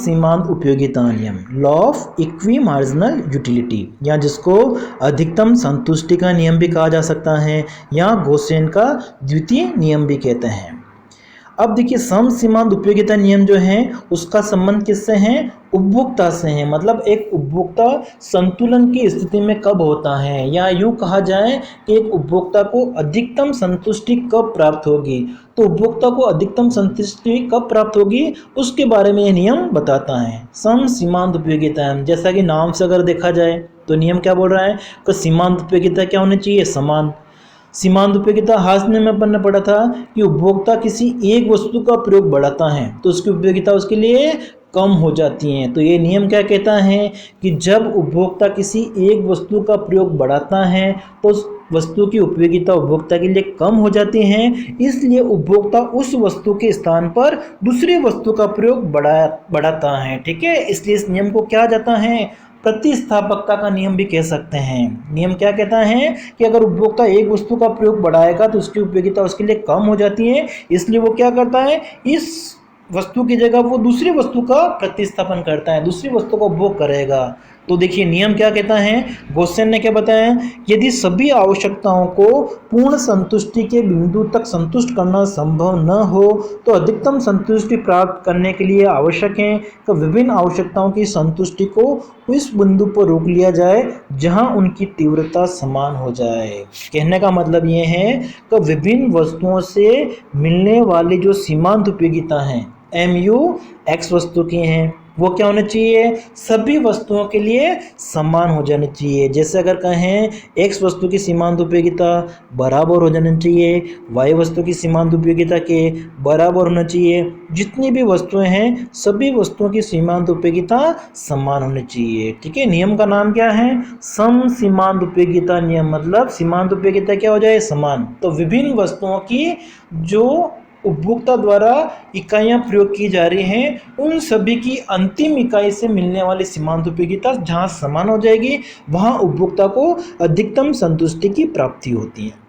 सीमांत उपयोगिता नियम, law of equi marginal utility, या जिसको अधिकतम संतुष्टि का नियम भी कहा जा सकता है, या गॉसियन का द्वितीय नियम भी कहते हैं। अब देखिए, सम सीमांत उपयोगिता नियम जो है उसका संबंध किससे है? उपभोक्ता से है। मतलब एक उपभोक्ता संतुलन की स्थिति में कब होता है, या यूं कहा जाए कि एक उपभोक्ता को अधिकतम संतुष्टि कब प्राप्त होगी। तो उपभोक्ता को अधिकतम संतुष्टि कब प्राप्त होगी उसके बारे में यह नियम बताता है, सम सीमांत उपयोगिता। जैसा कि नाम से अगर देखा जाए तो नियम क्या बोल रहा है कि सीमांत उपयोगिता क्या होनी चाहिए? समान। सीमांत उपयोगिता हास्य में अपन ने पढ़ा था कि उपभोक्ता किसी एक वस्तु का प्रयोग बढ़ाता है तो उसकी उपयोगिता उसके लिए कम हो जाती है। तो ये नियम क्या कहता है कि जब उपभोक्ता किसी एक वस्तु का प्रयोग बढ़ाता है तो उस वस्तु की उपयोगिता उपभोक्ता के लिए कम हो जाती है, इसलिए उपभोक्ता उस वस्तु के स्थान पर दूसरी वस्तु का प्रयोग बढ़ाता है। ठीक है, इसलिए इस नियम को क्या जाता है? प्रतिस्थापकता का नियम भी कह सकते हैं। नियम क्या कहता है कि अगर उपभोक्ता एक वस्तु का प्रयोग बढ़ाएगा तो उसकी उपयोगिता उसके लिए कम हो जाती है, इसलिए वो क्या करता है, इस वस्तु की जगह वो दूसरी वस्तु का प्रतिस्थापन करता है, दूसरी वस्तु का उपभोग करेगा। तो देखिए नियम क्या कहता है, गॉसियन ने क्या बताया, यदि सभी आवश्यकताओं को पूर्ण संतुष्टि के बिंदु तक संतुष्ट करना संभव न हो तो अधिकतम संतुष्टि प्राप्त करने के लिए आवश्यक है कि विभिन्न आवश्यकताओं की संतुष्टि को उस बिंदु पर रोक लिया जाए जहां उनकी तीव्रता समान हो जाए। कहने का मतलब ये है कि विभिन्न वस्तुओं से मिलने वाली जो सीमांत उपयोगिता है, MU X वस्तु की हैं, वो क्या होने चाहिए? सभी वस्तुओं के लिए समान हो जाने चाहिए। जैसे अगर कहें X वस्तु की सीमांत उपयोगिता बराबर हो जानी चाहिए Y वस्तु की सीमांत उपयोगिता के बराबर होना चाहिए। जितनी भी वस्तुएं हैं सभी वस्तुओं की सीमांत उपयोगिता समान होनी चाहिए। ठीक है, नियम का नाम क्या है? सम सीमांत उपयोगिता नियम। मतलब सीमांत उपयोगिता क्या हो जाए? समान। तो विभिन्न वस्तुओं की जो उपभोक्ता द्वारा इकाइयां प्रयोग की जा रही हैं उन सभी की अंतिम इकाई से मिलने वाली सीमांत उपयोगिता जहां समान हो जाएगी वहां उपभोक्ता को अधिकतम संतुष्टि की प्राप्ति होती है।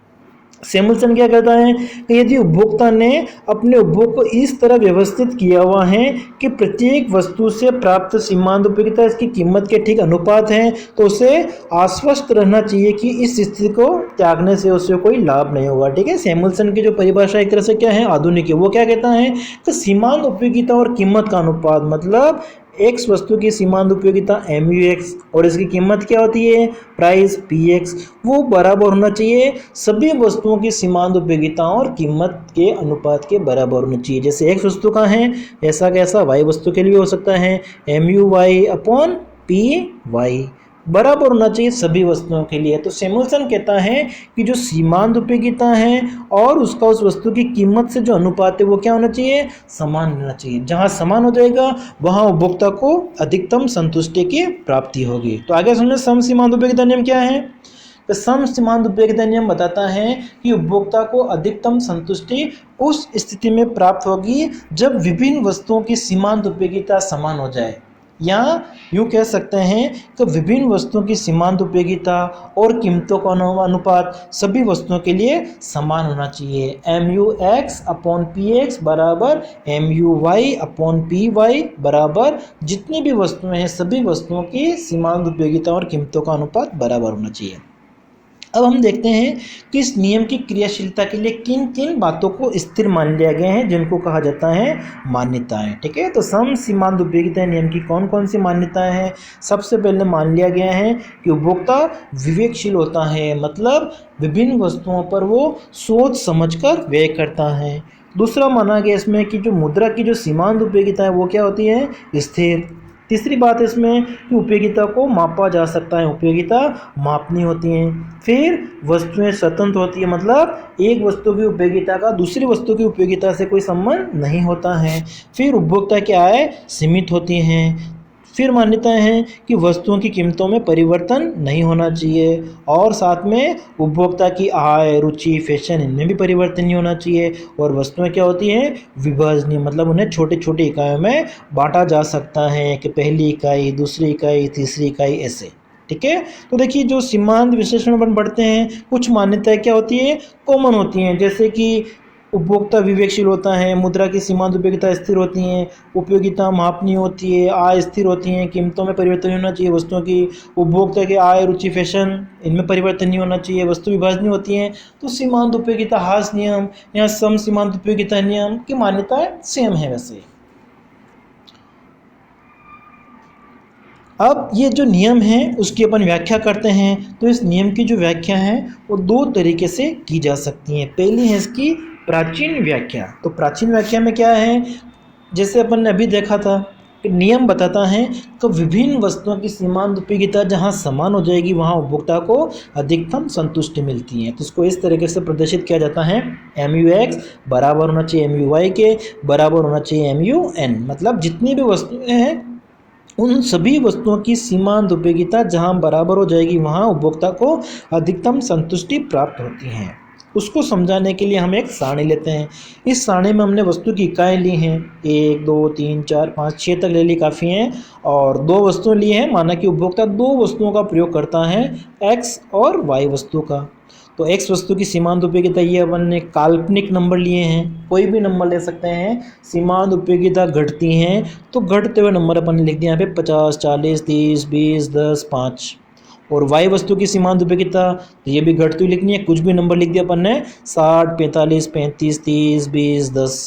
सैमुअल्सन क्या कहता है कि यदि उपभोक्ता ने अपने उपभोग को इस तरह व्यवस्थित किया हुआ है कि प्रत्येक वस्तु से प्राप्त सीमांत उपयोगिता इसकी कीमत के ठीक अनुपात है तो उसे आश्वस्त रहना चाहिए कि इस स्थिति को त्यागने से उसे कोई लाभ नहीं होगा। ठीक है, सैमुअल्सन की जो परिभाषा एक तरह से क्या है, आधुनिक है। वो क्या कहता है कि सीमांत उपयोगिता और कीमत का अनुपात, मतलब X वस्तु की सीमांत उपयोगिता MUX और इसकी कीमत क्या होती है, प्राइस PX, वो बराबर होना चाहिए सभी वस्तुओं की सीमांत उपयोगिता और कीमत के अनुपात के बराबर होना चाहिए। जैसे X वस्तु का है ऐसा कैसा Y वस्तु के लिए हो सकता है MUY अपॉन PY, बराबर होना चाहिए सभी वस्तुओं के लिए। तो सैमुअल्सन कहता है कि जो सीमांत उपयोगिता है और उसका उस वस्तु की कीमत से जो अनुपात है वो क्या होना चाहिए, समान होना चाहिए। जहां समान हो जाएगा वहां उपभोक्ता को अधिकतम संतुष्टि की प्राप्ति होगी। तो आगे सुनिए सम सीमांत उपयोगिता नियम क्या है। तो सम सीमांत उपयोगिता नियम बताता है कि उपभोक्ता को अधिकतम संतुष्टि उस स्थिति में प्राप्त होगी जब विभिन्न वस्तुओं की सीमांत उपयोगिता समान हो जाए, या यूँ कह सकते हैं कि विभिन्न वस्तुओं की सीमांत उपयोगिता और कीमतों का अनुपात सभी वस्तुओं के लिए समान होना चाहिए। MUX अपॉन PX बराबर MUY अपॉन PY बराबर जितनी भी वस्तुएं हैं सभी वस्तुओं की सीमांत उपयोगिता और कीमतों का अनुपात बराबर होना चाहिए। अब हम देखते हैं कि इस नियम की क्रियाशीलता के लिए किन किन बातों को स्थिर मान लिया गया है जिनको कहा जाता है मान्यताएं। ठीक है, तो सम सीमांत उपयोगिता नियम की कौन कौन सी मान्यताएं हैं। सबसे पहले मान लिया गया है कि उपभोक्ता विवेकशील होता है, मतलब विभिन्न वस्तुओं पर वो सोच समझकर व्यय करता है। दूसरा माना गया इसमें कि जो मुद्रा की जो सीमांत उपयोगिता है वो क्या होती है, स्थिर। तीसरी बात इसमें कि उपयोगिता को मापा जा सकता है, उपयोगिता मापनी होती है। फिर वस्तुएं स्वतंत्र होती है, मतलब एक वस्तु की उपयोगिता का दूसरी वस्तु की उपयोगिता से कोई संबंध नहीं होता है। फिर उपभोक्ता की आय सीमित होती हैं। फिर मान्यताएं हैं कि वस्तुओं की कीमतों में परिवर्तन नहीं होना चाहिए, और साथ में उपभोक्ता की आय, रुचि, फैशन इनमें भी परिवर्तन नहीं होना चाहिए। और वस्तुएं क्या होती हैं, विभाजनीय, मतलब उन्हें छोटी छोटी इकाइयों में बांटा जा सकता है कि पहली इकाई, दूसरी इकाई, तीसरी इकाई, ऐसे। ठीक है, तो देखिए जो सीमांत विश्लेषण अपन पढ़ते हैं कुछ मान्यताएं क्या होती है, कॉमन होती हैं। जैसे कि उपभोक्ता विवेकशील होता है, मुद्रा की सीमांत उपयोगिता स्थिर होती हैं, उपयोगिता मापनीय होती है, आय स्थिर होती है, कीमतों में परिवर्तन नहीं होना चाहिए वस्तुओं की, उपभोक्ता की आय रुचि फैशन इनमें परिवर्तन नहीं होना चाहिए, वस्तु विभाजनीय होती हैं। तो सीमांत उपयोगिता हास नियम या सम सीमांत उपयोगिता नियम की मान्यता सेम है। वैसे अब ये जो नियम है उसकी अपन व्याख्या करते हैं। तो इस नियम की जो व्याख्या है वो दो तरीके से की जा सकती है। पहली है इसकी प्राचीन व्याख्या। तो प्राचीन व्याख्या में क्या है, जैसे अपन ने अभी देखा था कि नियम बताता है कि विभिन्न वस्तुओं की सीमांत उपयोगिता जहाँ समान हो जाएगी वहाँ उपभोक्ता को अधिकतम संतुष्टि मिलती है। तो इसको इस तरीके से प्रदर्शित किया जाता है, MUX बराबर होना चाहिए MUY के, बराबर होना चाहिए MUN। मतलब जितनी भी वस्तुएं हैं उन सभी वस्तुओं की सीमांत उपयोगिता जहां बराबर हो जाएगी वहां उपभोक्ता को अधिकतम संतुष्टि प्राप्त होती है। उसको समझाने के लिए हम एक सारणी लेते हैं। इस सारणी में हमने वस्तु की इकाई ली हैं, 1 2 3 4 5 6 तक ले ली, काफ़ी हैं। और दो वस्तुएं ली हैं, माना कि उपभोक्ता दो वस्तुओं का प्रयोग करता है, X और Y वस्तु का। तो X वस्तु की सीमांत उपयोगिता ये अपन ने काल्पनिक नंबर लिए हैं, कोई भी नंबर ले सकते हैं। सीमांत उपयोगिता घटती हैं तो घटते हुए नंबर अपन ने लिख दिया यहाँ पे 50 40 30 20 10 5। और Y वस्तु की सीमांत उपयोगिता तो ये भी घटती हुई लिखनी है, कुछ भी नंबर लिख दिया अपन ने 60 45 35 30 20 10।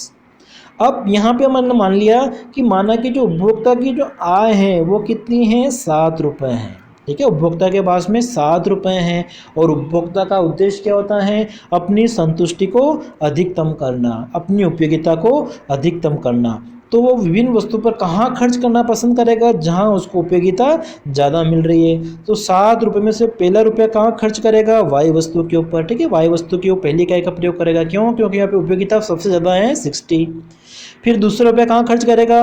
अब यहाँ पे हमने मान लिया कि माना कि जो उपभोक्ता की जो आय है वो कितनी है, 7 रुपये है। ठीक है, उपभोक्ता के पास में 7 रुपये हैं और उपभोक्ता का उद्देश्य क्या होता है, अपनी संतुष्टि को अधिकतम करना, अपनी उपयोगिता को अधिकतम करना। तो वो विभिन्न वस्तु पर कहाँ खर्च करना पसंद करेगा, जहाँ उसको उपयोगिता ज़्यादा मिल रही है। तो 7 रुपये में से पहला रुपया कहाँ खर्च करेगा, वाई वस्तु के ऊपर। ठीक है, वाई वस्तु के ऊपर पहली इकाई का प्रयोग करेगा, क्यों, क्योंकि यहाँ पे उपयोगिता सबसे ज़्यादा है 60। फिर दूसरा रुपया कहाँ खर्च करेगा,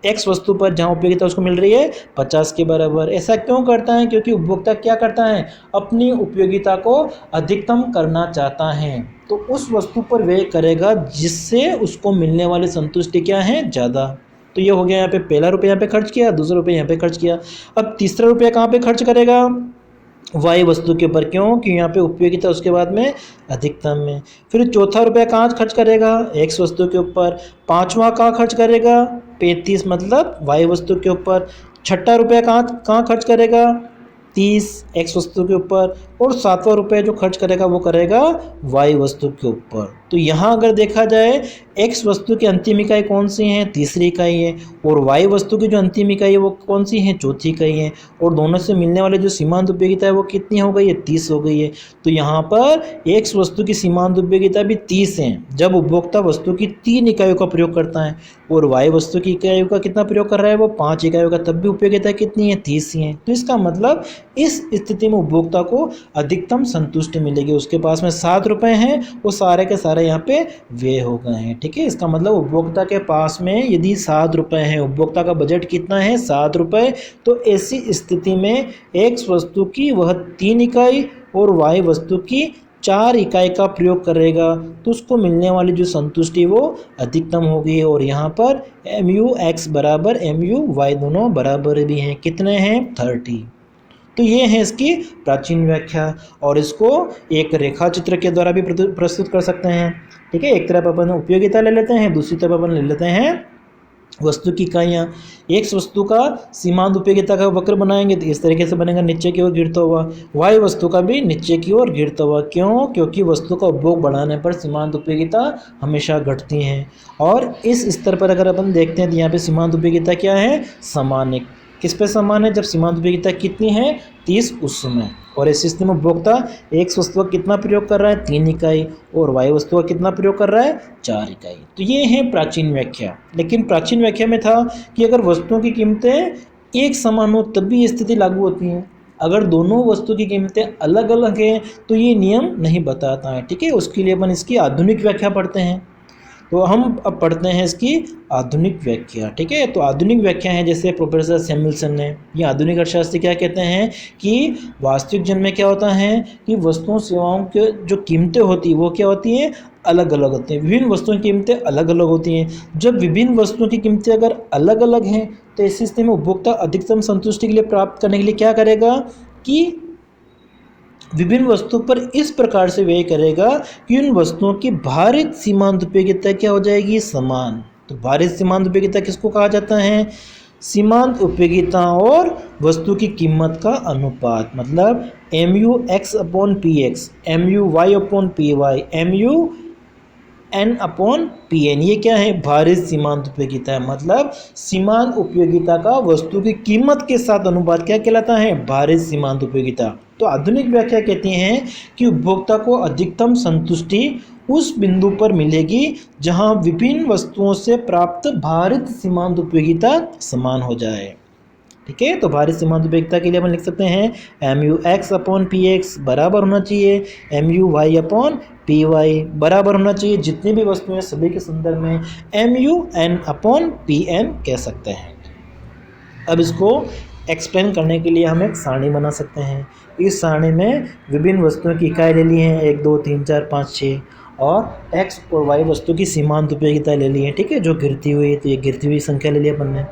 X वस्तु पर जहाँ उपयोगिता उसको मिल रही है 50 के बराबर। ऐसा क्यों करता है, क्योंकि उपभोक्ता क्या करता है, अपनी उपयोगिता को अधिकतम करना चाहता है। तो उस वस्तु पर व्यय करेगा जिससे उसको मिलने वाली संतुष्टि क्या है, ज़्यादा। तो ये हो गया, यहाँ पे पहला रुपया यहाँ पे खर्च किया, दूसरा रुपया यहाँ पे खर्च किया। अब तीसरा रुपया कहाँ पे खर्च करेगा, वाई वस्तु के ऊपर, क्यों, कि यहाँ पे उपयोगिता उसके बाद में अधिकतम में। फिर चौथा रुपया कहाँ खर्च करेगा, X वस्तु के ऊपर। पांचवा कहाँ खर्च करेगा, 35 मतलब वाई वस्तु के ऊपर। छठा रुपया कहाँ खर्च करेगा, 30 X वस्तु के ऊपर। और सातवां रुपया जो खर्च करेगा वो करेगा वाई वस्तु के ऊपर। तो यहाँ अगर देखा जाए X वस्तु की अंतिम इकाई कौन सी है, तीसरी इकाई है, और वाई वस्तु की जो अंतिम इकाई है वो कौन सी है, चौथी इकाई है। और दोनों से मिलने वाले जो सीमांत उपयोगिता है वो कितनी हो गई है, 30 हो गई है। तो यहाँ पर X वस्तु की सीमांत उपयोगिता भी 30 है जब उपभोक्ता वस्तु की 3 इकाइयों का प्रयोग करता है, और वाई वस्तु की इकाइयों का कितना प्रयोग कर रहा है, वो 5 इकाइयों का, तब भी उपयोगिता कितनी है, 30 ही है। तो इसका मतलब इस स्थिति में उपभोक्ता को अधिकतम संतुष्टि मिलेगी। उसके पास में 7 रुपये हैं, वो सारे के सारे यहाँ पे व्यय हो गए हैं। ठीक है, इसका मतलब उपभोक्ता के पास में यदि 7 रुपये हैं, उपभोक्ता का बजट कितना है, 7 रुपये, तो ऐसी स्थिति में X वस्तु की वह 3 इकाई और Y वस्तु की 4 इकाई का प्रयोग करेगा, तो उसको मिलने वाली जो संतुष्टि वो अधिकतम होगी। और यहाँ पर MUX बराबर MUY दोनों बराबर भी हैं, कितने हैं, 30। तो ये है इसकी प्राचीन व्याख्या, और इसको एक रेखा चित्र के द्वारा भी प्रस्तुत कर सकते हैं। ठीक है, एक तरफ अपन उपयोगिता ले लेते हैं, दूसरी तरफ अपन ले लेते हैं वस्तु की इकाइयाँ। X वस्तु का सीमांत उपयोगिता का वक्र बनाएंगे तो इस तरीके से बनेगा, नीचे की ओर गिरता हुआ। Y वस्तु का भी नीचे की ओर गिरता हुआ, क्यों, क्योंकि वस्तु का उपभोग बढ़ाने पर सीमांत उपयोगिता हमेशा घटती हैं। और इस स्तर पर अगर अपन देखते हैं तो यहाँ पे सीमांत उपयोगिता क्या है, समान है। किस पे समान है, जब सीमांत उपयोगिता कितनी है, 30 उस समय। और इस स्थिति में उपभोक्ता X वस्तु का कितना प्रयोग कर रहा है, 3 इकाई, और Y वस्तु का कितना प्रयोग कर रहा है, 4 इकाई। तो ये है प्राचीन व्याख्या। लेकिन प्राचीन व्याख्या में था कि अगर वस्तुओं की कीमतें एक समान हो तब भी ये स्थिति लागू होती है। अगर दोनों वस्तु की कीमतें अलग अलग हैं तो ये नियम नहीं बताता है। ठीक है, उसके लिए अपन इसकी आधुनिक व्याख्या पढ़ते हैं। तो हम अब पढ़ते हैं इसकी आधुनिक व्याख्या। ठीक है, तो आधुनिक व्याख्या है जैसे प्रोफेसर सैमुअल्सन ने, ये आधुनिक अर्थशास्त्री क्या कहते हैं कि वास्तविक जन्म में क्या होता है कि वस्तुओं सेवाओं के जो कीमतें होती है वो क्या होती हैं, अलग अलग होती हैं। विभिन्न वस्तुओं की कीमतें अलग अलग होती हैं। जब विभिन्न वस्तुओं की कीमतें अगर अलग अलग हैं तो ऐसी स्थिति में उपभोक्ता अधिकतम संतुष्टि के लिए प्राप्त करने के लिए क्या करेगा कि विभिन्न वस्तुओं पर इस प्रकार से व्यय करेगा कि उन वस्तुओं की भारित सीमांत उपयोगिता क्या हो जाएगी, समान। तो भारित सीमांत उपयोगिता किसको कहा जाता है, सीमांत उपयोगिता और वस्तु की कीमत का अनुपात, मतलब mu x upon P X, mu y upon P Y, mu n upon P N, ये क्या है, भारित सीमांत उपयोगिता है। मतलब सीमांत उपयोगिता का वस्तु की कीमत के साथ अनुपात क्या कहलाता है, भारित सीमांत उपयोगिता। तो आधुनिक व्याख्या कहती हैं कि उपभोक्ता को अधिकतम संतुष्टि उस बिंदु पर मिलेगी जहां विभिन्न वस्तुओं से प्राप्त भारित सीमांत उपयोगिता समान हो जाए। ठीक है, तो भारित सीमांत उपयोगिता के लिए अपन लिख सकते हैं mu x upon P X बराबर होना चाहिए mu y upon P Y, बराबर होना चाहिए जितनी भी वस्तुएं सभी के संदर्भ में mu n upon P N कह सकते हैं। अब इसको एक्सप्लेन करने के लिए हम एक सारणी बना सकते हैं। इस सारणी में विभिन्न वस्तुओं की इकाई ले ली है 1 2 3 4 5 6 और x और y वस्तु की सीमांत उपयोगिता ले ली है। ठीक है, जो गिरती हुई, तो ये गिरती हुई संख्या ले ली अपन ने।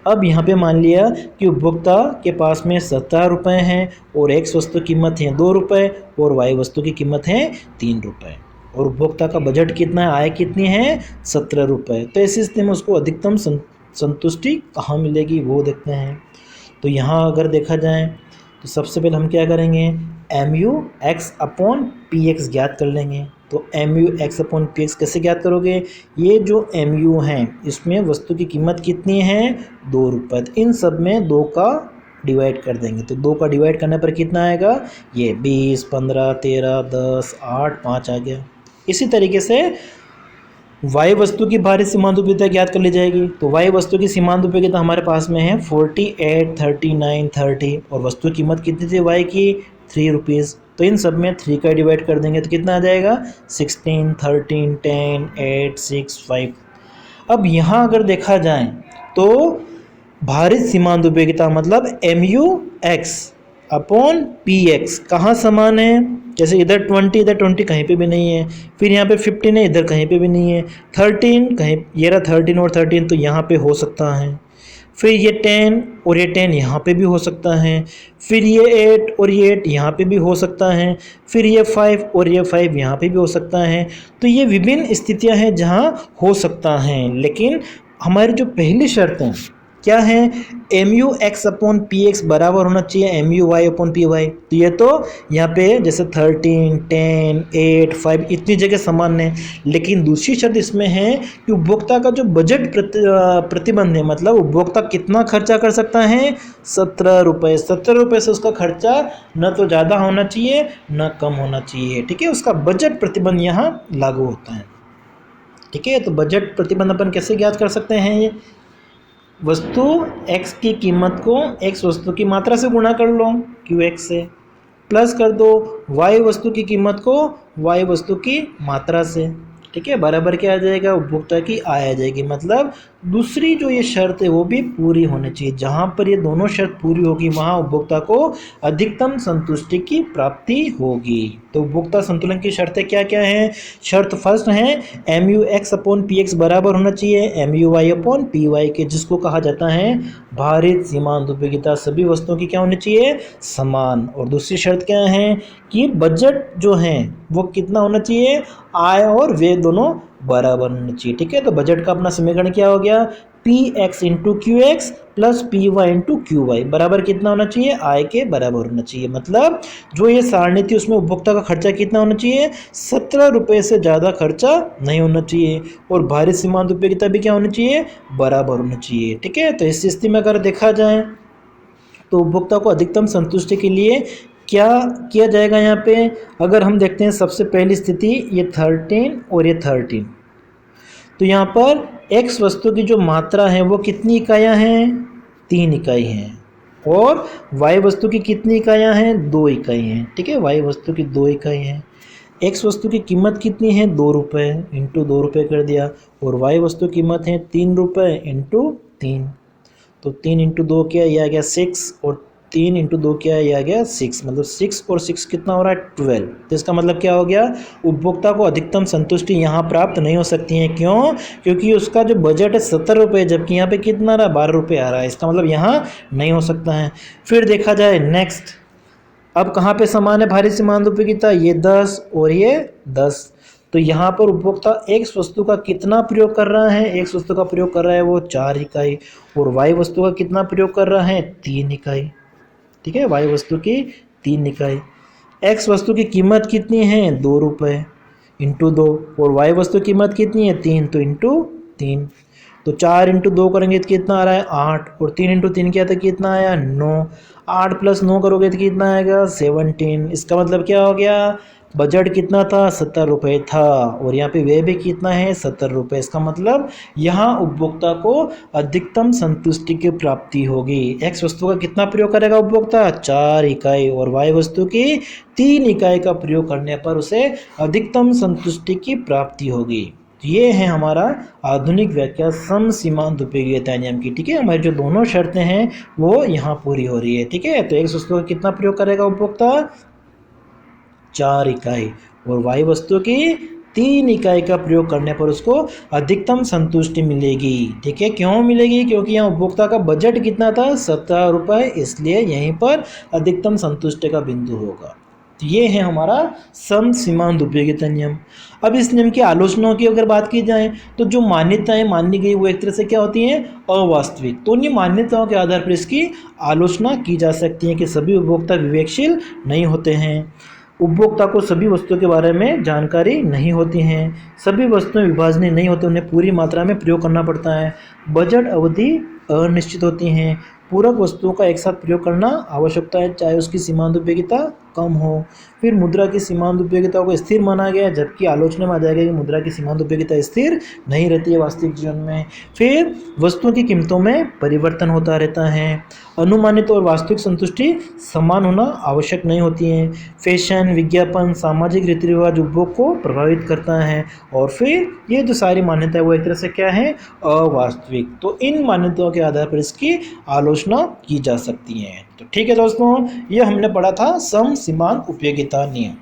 अब यहाँ पे मान लिया कि उपभोक्ता के पास में 17 रुपये हैं और x वस्तु की कीमत है 2 रुपये और y वस्तु की कीमत है 3 रुपये और उपभोक्ता का बजट कितना है, आय कितनी है, 17 रुपये। तो ऐसी स्थिति में उसको अधिकतम संतुष्टि कहाँ मिलेगी वो देखते हैं। तो यहाँ अगर देखा जाए तो सबसे पहले हम क्या करेंगे, mu x upon P x ज्ञात कर लेंगे। तो mu x upon P x कैसे ज्ञात करोगे, ये जो mu है इसमें वस्तु की कीमत कितनी है, 2 रुपये। तो इन सब में 2 का डिवाइड कर देंगे। तो 2 का डिवाइड करने पर कितना आएगा, ये 20 15 13 10 8 5 आ गया। इसी तरीके से y वस्तु की भारित सीमांत उपयोगिता ज्ञात कर ली जाएगी। तो y वस्तु की सीमांत उपयोगिता हमारे पास में है 48 39 30 और वस्तु की कीमत कितनी थी y की, 3 रुपीज़। तो इन सब में 3 का डिवाइड कर देंगे तो कितना आ जाएगा, 16 13 10 8 6 5। अब यहाँ अगर देखा जाए तो भारित सीमांत उपयोगिता मतलब mu x upon P x कहाँ समान है, जैसे इधर 20 इधर 20 कहीं पे भी नहीं है, फिर यहाँ पे 15 है इधर कहीं पे भी नहीं है, 13 कहीं, ये रहा 13 और 13 तो यहाँ पे हो सकता है, फिर ये 10 और ये 10 यहाँ पे भी हो सकता है, फिर ये 8 और ये 8 यहाँ पे भी हो सकता है, फिर ये 5 और ये 5 यहाँ पे भी हो सकता है। तो ये विभिन्न स्थितियाँ हैं जहाँ हो सकता है, लेकिन हमारी जो पहली शर्त है क्या है, mu x upon P X बराबर होना चाहिए mu y upon P Y. तो ये तो यहाँ पे जैसे 13 10 8 5 इतनी जगह समान है, लेकिन दूसरी शर्त इसमें है कि उपभोक्ता का जो बजट प्रतिबंध है, मतलब उपभोक्ता कितना खर्चा कर सकता है, 17 रुपये। 17 रुपये से उसका खर्चा न तो ज़्यादा होना चाहिए न कम होना चाहिए। ठीक है, उसका बजट प्रतिबंध यहाँ लागू होता है। ठीक है, तो बजट प्रतिबंध अपन कैसे ज्ञात कर सकते हैं, ये वस्तु x की कीमत को x वस्तु की मात्रा से गुणा कर लो qx से, प्लस कर दो y वस्तु की कीमत को y वस्तु की मात्रा से। ठीक है, बराबर क्या आ जाएगा, उपभोक्ता की आय आ जाएगी। मतलब दूसरी जो ये शर्त है वो भी पूरी होनी चाहिए। जहाँ पर ये दोनों शर्त पूरी होगी वहाँ उपभोक्ता को अधिकतम संतुष्टि की प्राप्ति होगी। तो उपभोक्ता संतुलन की शर्तें क्या क्या हैं, शर्त फर्स्ट है mu x upon P X बराबर होना चाहिए mu y upon P Y के, जिसको कहा जाता है भारित सीमांत उपयोगिता सभी वस्तुओं की क्या होनी चाहिए, समान। और दूसरी शर्त क्या है कि बजट जो है वो कितना होना चाहिए, आय और व्यय दोनों बराबर होना चाहिए। ठीक है, तो बजट का अपना समीकरण क्या हो गया, P X into Q X plus P Y into Q Y बराबर कितना होना चाहिए, आय के बराबर होना चाहिए। मतलब जो ये सारणी थी उसमें उपभोक्ता का खर्चा कितना होना चाहिए, 17 रुपये से ज़्यादा खर्चा नहीं होना चाहिए और भारित सीमांत उपयोगिता भी क्या होनी चाहिए, बराबर होना चाहिए। ठीक है, तो इस स्थिति में अगर देखा जाए तो उपभोक्ता को अधिकतम संतुष्टि के लिए क्या किया जाएगा। यहाँ पे अगर हम देखते हैं सबसे पहली स्थिति ये 13 और ये 13, तो यहाँ पर x वस्तु की जो मात्रा है वो कितनी इकाइयाँ हैं, 3 इकाई हैं, और y वस्तु की कितनी इकाइयाँ हैं, 2 इकाई हैं। ठीक है, y वस्तु की 2 इकाई हैं। x वस्तु की कीमत कितनी है, 2 रुपये इंटू 2 रुपये कर दिया, और y वस्तु की कीमत है 3 रुपये इंटू 3। तो 3 इंटू 2 क्या, ये आ गया 6, और 3 इंटू 2 क्या है, ये आ गया 6। मतलब 6 और 6 कितना हो रहा है, 12। तो इसका मतलब क्या हो गया, उपभोक्ता को अधिकतम संतुष्टि यहाँ प्राप्त नहीं हो सकती है। क्यों, क्योंकि उसका जो बजट है 70 रुपये, जबकि यहाँ पे कितना आ रहा है, 12 रुपये आ रहा है। इसका मतलब यहाँ नहीं हो सकता है। फिर देखा जाए नेक्स्ट अब कहाँ पे समान है भारी सीमांत उपयोगिता, ये 10 और ये 10। तो यहाँ पर उपभोक्ता एक वस्तु का कितना प्रयोग कर रहा है, एक वस्तु का प्रयोग कर रहा है वो 4 इकाई, और वाई वस्तु का कितना प्रयोग कर रहा है 3 इकाई। ठीक है, वाई वस्तु की 3 इकाई। एक्स वस्तु की कीमत कितनी है 2 रुपये इंटू 2, और वाई वस्तु की कीमत कितनी है 3, तो इंटू 3। तो 4 इंटू 2 करेंगे तो कितना आ रहा है 8, और 3 इंटू 3 किया था कितना आया 9। 8 प्लस 9 करोगे तो कितना आएगा 17। इसका मतलब क्या हो गया, बजट कितना था 70 रुपये था, और यहाँ पे व्यय भी कितना है 70 रुपये। इसका मतलब यहाँ उपभोक्ता को अधिकतम संतुष्टि की प्राप्ति होगी। एक्स वस्तु का कितना प्रयोग करेगा उपभोक्ता 4 इकाई, और वाई वस्तु की 3 इकाई का प्रयोग करने पर उसे अधिकतम संतुष्टि की प्राप्ति होगी। ये है हमारा आधुनिक व्याख्या सम सीमांत उपयोगिता नियम की। ठीक है, हमारी जो दोनों शर्तें हैं वो यहाँ पूरी हो रही है। ठीक है, तो एक्स वस्तु का कितना प्रयोग करेगा उपभोक्ता 4 इकाई, और वाई वस्तु की 3 इकाई का प्रयोग करने पर उसको अधिकतम संतुष्टि मिलेगी। ठीक है, क्यों मिलेगी, क्योंकि यहाँ उपभोक्ता का बजट कितना था 70 रुपये, इसलिए यहीं पर अधिकतम संतुष्टि का बिंदु होगा। तो ये है हमारा सम सीमांत उपयोगिता नियम। अब इस नियम की आलोचनाओं की अगर बात की जाए तो जो मान्यताएं मानी गई वो एक तरह से क्या होती हैं अवास्तविक। तो उन्हीं मान्यताओं के आधार पर इसकी आलोचना की जा सकती है कि सभी उपभोक्ता विवेकशील नहीं होते हैं, उपभोक्ता को सभी वस्तुओं के बारे में जानकारी नहीं होती हैं, सभी वस्तुएं विभाजनीय नहीं होती, उन्हें पूरी मात्रा में प्रयोग करना पड़ता है, बजट अवधि अनिश्चित होती हैं, पूरक वस्तुओं का एक साथ प्रयोग करना आवश्यकता है चाहे उसकी सीमांत उपयोगिता कम हो। फिर मुद्रा की सीमांत उपयोगिता को स्थिर माना गया, जबकि आलोचना में आ जाएगा कि मुद्रा की सीमांत उपयोगिता स्थिर नहीं रहती है वास्तविक जीवन में। फिर वस्तुओं की कीमतों में परिवर्तन होता रहता है, अनुमानित और वास्तविक संतुष्टि समान होना आवश्यक नहीं होती है, फैशन विज्ञापन सामाजिक रीति रिवाज उपभोग को प्रभावित करता है, और फिर ये जो सारी मान्यता है वो एक तरह से क्या है अवास्तविक। तो इन मान्यताओं के आधार पर इसकी आलोचना की जा सकती है। तो ठीक है दोस्तों, ये हमने पढ़ा था सम सीमांत उपयोगिता नियम।